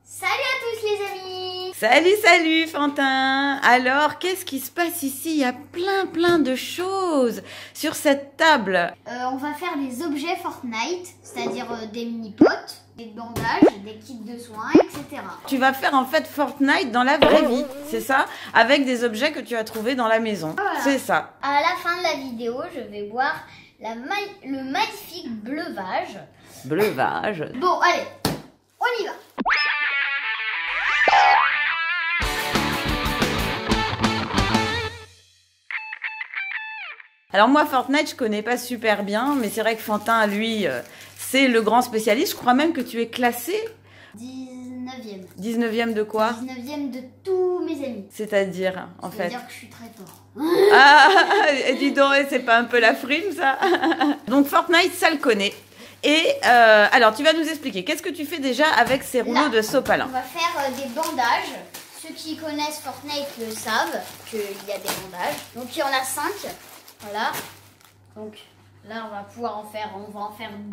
Salut à tous les amis! Salut Fantin! Alors, qu'est-ce qui se passe ici? Il y a plein de choses sur cette table. On va faire des objets Fortnite, c'est-à-dire des mini-potes, des bandages, des kits de soins, etc. Tu vas faire en fait Fortnite dans la vraie vie, c'est ça? Avec des objets que tu as trouvés dans la maison. Voilà. C'est ça. À la fin de la vidéo, je vais boire le magnifique bleuvage. Bleuvage. Bon, allez, on y va! Alors moi, Fortnite, je connais pas super bien, mais c'est vrai que Fantin, lui, c'est le grand spécialiste. Je crois même que tu es classé 19e. 19e de quoi? 19e de tous mes amis. C'est-à-dire, en fait. C'est-à-dire que je suis très fort. Ah, et dis donc, c'est pas un peu la frime, ça? Donc Fortnite, ça le connaît. Et alors, tu vas nous expliquer, qu'est-ce que tu fais déjà avec ces rouleaux de sopalin? On va faire des bandages. Ceux qui connaissent Fortnite le savent qu'il y a des bandages. Donc il y en a 5. Voilà. Donc là, on va pouvoir en faire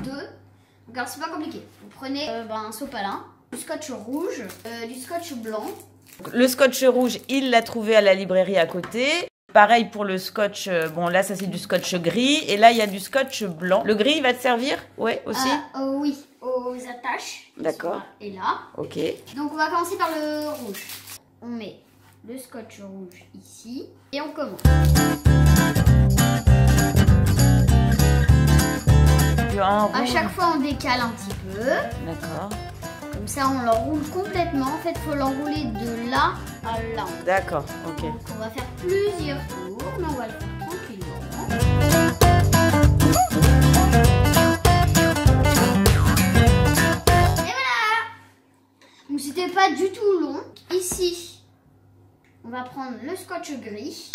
2. Donc alors, c'est pas compliqué. Vous prenez un sopalin, du scotch rouge, du scotch blanc. Le scotch rouge, il l'a trouvé à la librairie à côté. Pareil pour le scotch, bon là ça c'est du scotch gris et là il y a du scotch blanc. Le gris il va te servir? Ouais, aussi? Oui, aux attaches. D'accord. Et là. Ok. Donc on va commencer par le rouge. On met le scotch rouge ici et on commence. À chaque fois on décale un petit peu. D'accord. Comme ça on l'enroule complètement. En fait il faut l'enrouler de là à là. D'accord, ok. Donc on va faire plusieurs tours, mais on va le faire tranquillement. Et voilà! Donc c'était pas du tout long. Ici, on va prendre le scotch gris.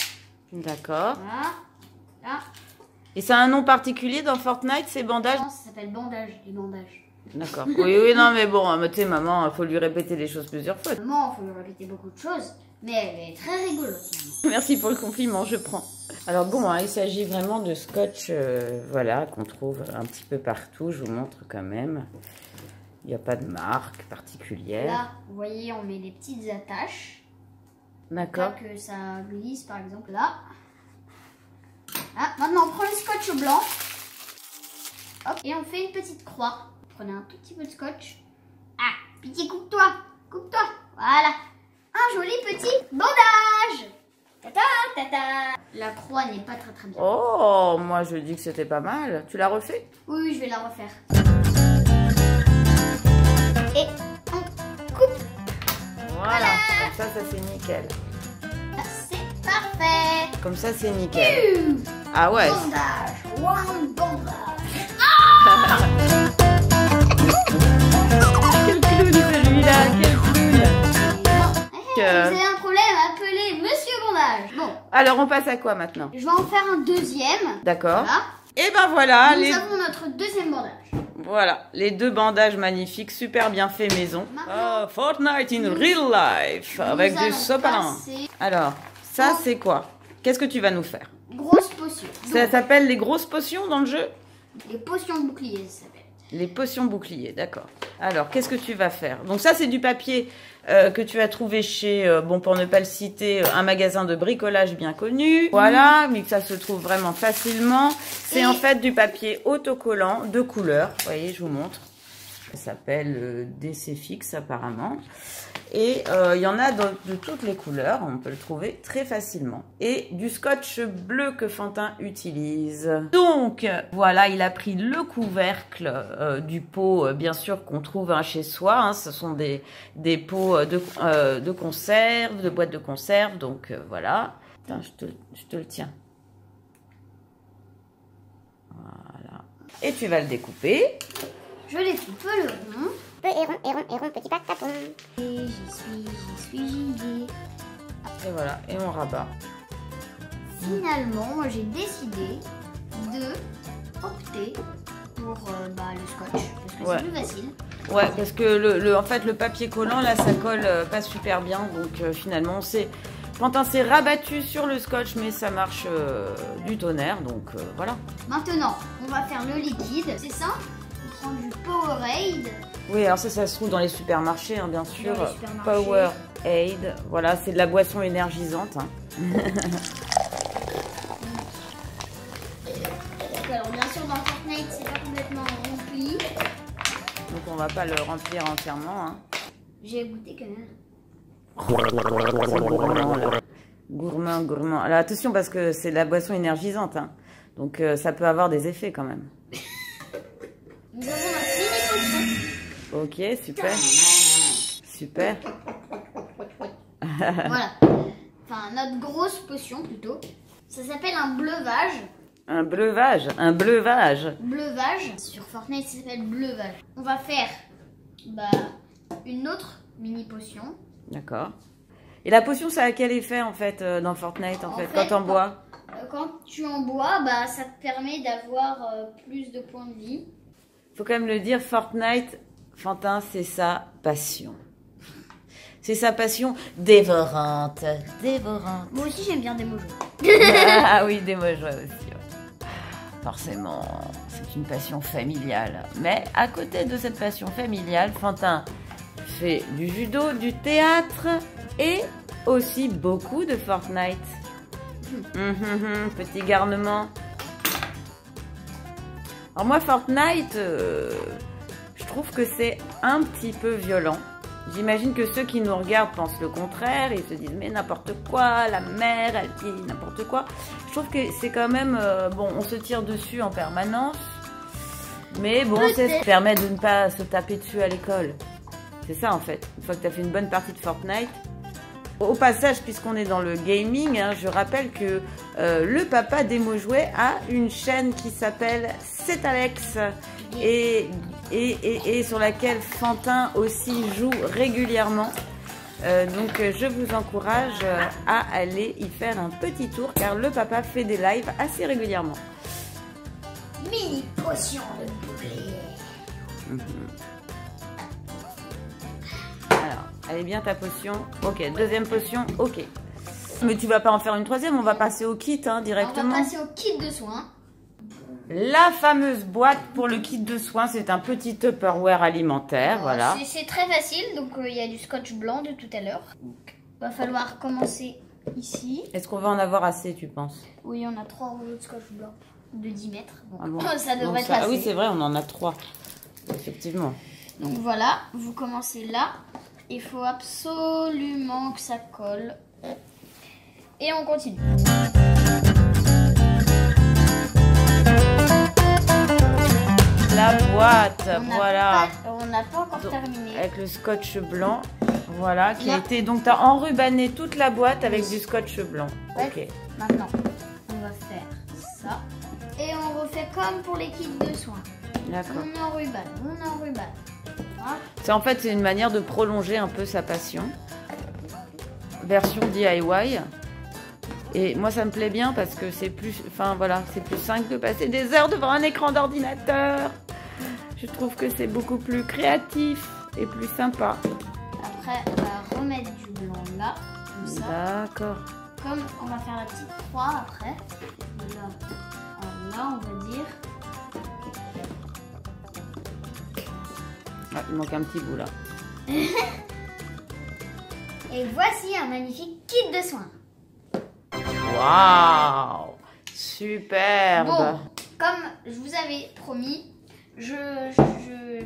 D'accord. Voilà. Là. Et ça a un nom particulier dans Fortnite, ces bandages? Non, ça s'appelle bandage, les bandages. D'accord. Oui, non, mais bon, tu sais, maman, il faut lui répéter les choses plusieurs fois. Maman, il faut lui répéter beaucoup de choses, mais elle est très rigolote. Merci pour le compliment, je prends. Alors bon, hein, il s'agit vraiment de scotch, voilà, qu'on trouve un petit peu partout. Je vous montre quand même. Il n'y a pas de marque particulière. Là, vous voyez, on met des petites attaches. D'accord. Que ça glisse, par exemple, là. Ah, maintenant, on prend le scotch blanc. Hop, et on fait une petite croix. Prenez un tout petit peu de scotch. Ah, pitié, coupe-toi. Coupe-toi. Voilà. Un joli petit bandage. Tata, tata. La croix n'est pas très bien. Oh, moi je dis que c'était pas mal. Tu l'as refait? Oui, je vais la refaire. Et on coupe. Voilà. Comme ça c'est nickel. C'est parfait. Comme ça c'est nickel. Ah ouais. Bandage. One bandage. Ah quel clown celui-là, quel clown. Vous avez un problème, appelez Monsieur Bandage. Bon. Alors on passe à quoi maintenant? Je vais en faire un deuxième. D'accord. Voilà. Et ben voilà. Nous avons notre deuxième bandage. Voilà, les deux bandages magnifiques, super bien fait maison. Oh, Fortnite in real life, avec du sopalin. Alors, ça c'est quoi? Qu'est-ce que tu vas nous faire? Grosse potion. Ça s'appelle les grosses potions dans le jeu? Les potions boucliers, ça s'appelle. Les potions boucliers, d'accord. Alors, qu'est-ce que tu vas faire? Donc ça, c'est du papier que tu as trouvé chez, bon, pour ne pas le citer, un magasin de bricolage bien connu. Voilà, mais que ça se trouve vraiment facilement. C'est en fait du papier autocollant de couleur. Vous voyez, je vous montre. Ça s'appelle DC Fix apparemment. Et il y en a de toutes les couleurs, on peut le trouver très facilement. Et du scotch bleu que Fantin utilise. Donc voilà, il a pris le couvercle du pot, bien sûr qu'on trouve chez soi. Hein, ce sont des pots de conserve, de boîtes de conserve. Donc voilà, attends, je te le tiens. Voilà. Et tu vas le découper. Je découpe le rond. Et rond, petit pas, tapon. Et j'y suis gilet. Et voilà, et on rabat. Finalement, moi j'ai décidé de opter pour le scotch, parce que c'est plus facile. Ouais, parce que en fait, le papier collant, là, ça colle pas super bien, donc finalement, Fantin s'est rabattu sur le scotch, mais ça marche du tonnerre, donc voilà. Maintenant, on va faire le liquide, c'est ça. On prend du Powerade. Oui, alors ça se trouve dans les supermarchés, hein, bien sûr. Dans les supermarchés. Powerade, voilà, c'est de la boisson énergisante. Hein. Alors bien sûr dans Fortnite c'est pas complètement rempli. Donc on va pas le remplir entièrement. Hein. J'ai goûté quand même. C'est gourmand, là. Gourmand, gourmand. Alors attention parce que c'est de la boisson énergisante. Hein. Donc ça peut avoir des effets quand même. Nous avons un mini potion. Ok, super. Super. Voilà. Enfin notre grosse potion plutôt. Ça s'appelle un bleuvage. Un bleuvage, un bleuvage. Bleuvage. Sur Fortnite ça s'appelle bleuvage. On va faire une autre mini potion. D'accord. Et la potion, ça a quel effet en fait dans Fortnite en fait, quand on boit? Quand tu en bois, ça te permet d'avoir plus de points de vie. Faut quand même le dire, Fortnite, Fantin, c'est sa passion. C'est sa passion dévorante, dévorante. Moi aussi j'aime bien des mots. Ah oui, des mots joie aussi. Ouais. Forcément, c'est une passion familiale. Mais à côté de cette passion familiale, Fantin fait du judo, du théâtre et aussi beaucoup de Fortnite. Petit garnement. Alors moi, Fortnite, je trouve que c'est un petit peu violent. J'imagine que ceux qui nous regardent pensent le contraire. Ils se disent mais n'importe quoi, la mère, elle dit n'importe quoi. Je trouve que c'est quand même... bon, on se tire dessus en permanence. Mais bon, ça permet de ne pas se taper dessus à l'école. C'est ça en fait. Une fois que tu as fait une bonne partie de Fortnite. Au passage, puisqu'on est dans le gaming, hein, je rappelle que le papa des mots jouets a une chaîne qui s'appelle C'est Alex et sur laquelle Fantin aussi joue régulièrement. Donc je vous encourage à aller y faire un petit tour car le papa fait des lives assez régulièrement. Mini potion de bouclier. Alors, elle est bien ta potion. Ok, deuxième potion, ok. Mais tu vas pas en faire une troisième, on va passer au kit hein, directement. On va passer au kit de soins. La fameuse boîte pour le kit de soins, c'est un petit Tupperware alimentaire, voilà. C'est très facile, donc il y a du scotch blanc de tout à l'heure. Il va falloir commencer ici. Est-ce qu'on va en avoir assez, tu penses? Oui, on a 3 rouleaux de scotch blanc de 10 mètres. Bon. Ah bon. Ça devrait Donc être assez. Ah oui, c'est vrai, on en a 3. Effectivement. Donc voilà, vous commencez là. Il faut absolument que ça colle. Et on continue. La boîte, voilà. On n'a pas encore terminé. Avec le scotch blanc, voilà, qui a été... Donc, tu as enrubanné toute la boîte avec du scotch blanc. Ouais. Ok. Maintenant, on va faire ça. Et on refait comme pour les kits de soins. D'accord. On enrubane. Voilà. C'est en fait, c'est une manière de prolonger un peu sa passion. Version DIY. Et moi, ça me plaît bien parce que c'est plus... Enfin, voilà, c'est plus simple de passer des heures devant un écran d'ordinateur. Je trouve que c'est beaucoup plus créatif et plus sympa. Après, on va remettre du blanc là, comme ça. D'accord. Comme on va faire la petite croix après. Là, on va dire. Ah, il manque un petit bout là. Et voici un magnifique kit de soins. Waouh! Superbe! Bon, comme je vous avais promis, je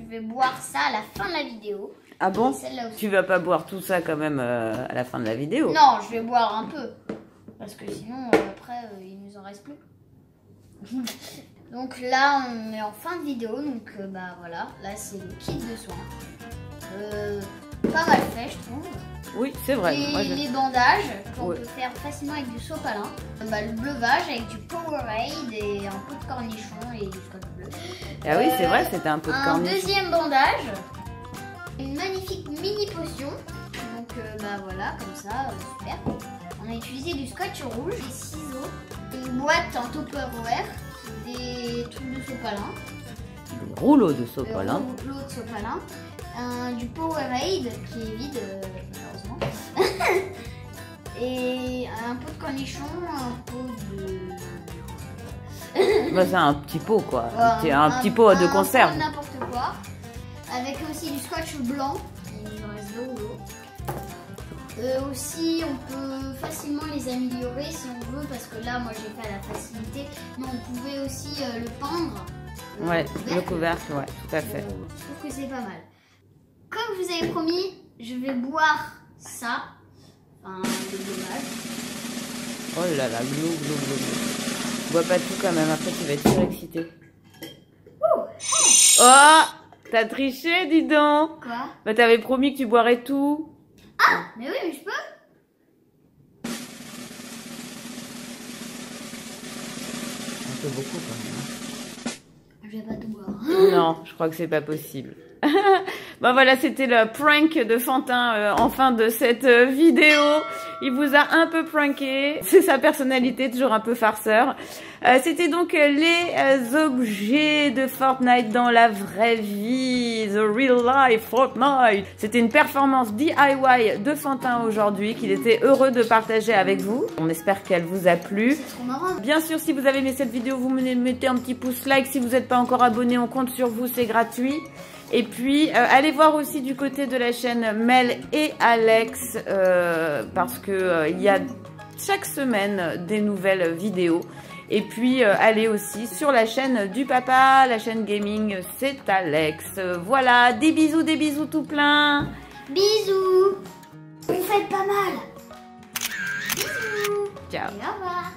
vais boire ça à la fin de la vidéo. Ah bon? Celle-là aussi. Tu vas pas boire tout ça quand même à la fin de la vidéo? Non, je vais boire un peu. Parce que sinon, après, il nous en reste plus. Donc là, on est en fin de vidéo. Donc voilà, là c'est le kit de soins. Pas mal fait, je trouve. Oui, c'est vrai. Les bandages qu'on Ouais. peut faire facilement avec du sopalin. Le bleuvage avec du Powerade et un peu de cornichon et du scotch bleu. Ah oui, c'est vrai, c'était un peu de Un cornichon. deuxième bandage. Une magnifique mini potion. Donc voilà, comme ça, super. On a utilisé du scotch rouge, des ciseaux, une boîte en Tupperware, des trucs de sopalin. Des rouleaux de sopalin. Rouleau de sopalin. Du Powerade qui est vide, malheureusement. Et un pot de cornichon, un pot de... Bah, c'est un petit pot quoi. Ouais, un petit pot de conserve. Un pot n'importe quoi. avec aussi du scotch blanc. Il en reste 2 ou l'autre. Aussi, on peut facilement les améliorer si on veut, parce que là, moi, j'ai pas la facilité. Mais on pouvait aussi le peindre. Ouais, le couvercle, ouais, tout à fait. Je trouve que c'est pas mal. Comme je vous avais promis, je vais boire ça. Enfin, c'est dommage. Oh là là, glou, glou, glou, glou. Bois pas tout quand même, après tu vas être surexcité. Oh, t'as triché, dis donc. Quoi? Bah t'avais promis que tu boirais tout. Ah, mais oui, mais je peux. Un peu beaucoup quand même. Je vais pas tout boire. Non, je crois que c'est pas possible. Bon voilà, c'était le prank de Fantin en fin de cette vidéo. Il vous a un peu pranké. C'est sa personnalité, toujours un peu farceur. C'était donc les objets de Fortnite dans la vraie vie. The real life Fortnite. C'était une performance DIY de Fantin aujourd'hui qu'il était heureux de partager avec vous. On espère qu'elle vous a plu. C'est trop marrant. Bien sûr, si vous avez aimé cette vidéo, vous mettez un petit pouce like. Si vous n'êtes pas encore abonné, on compte sur vous, c'est gratuit. Et puis, allez voir aussi du côté de la chaîne Mel et Alex, parce que il y a chaque semaine des nouvelles vidéos. Et puis, allez aussi sur la chaîne du papa, la chaîne gaming, c'est Alex. Voilà, des bisous tout plein. Bisous. Vous faites pas mal. Bisous. Ciao. Et au revoir.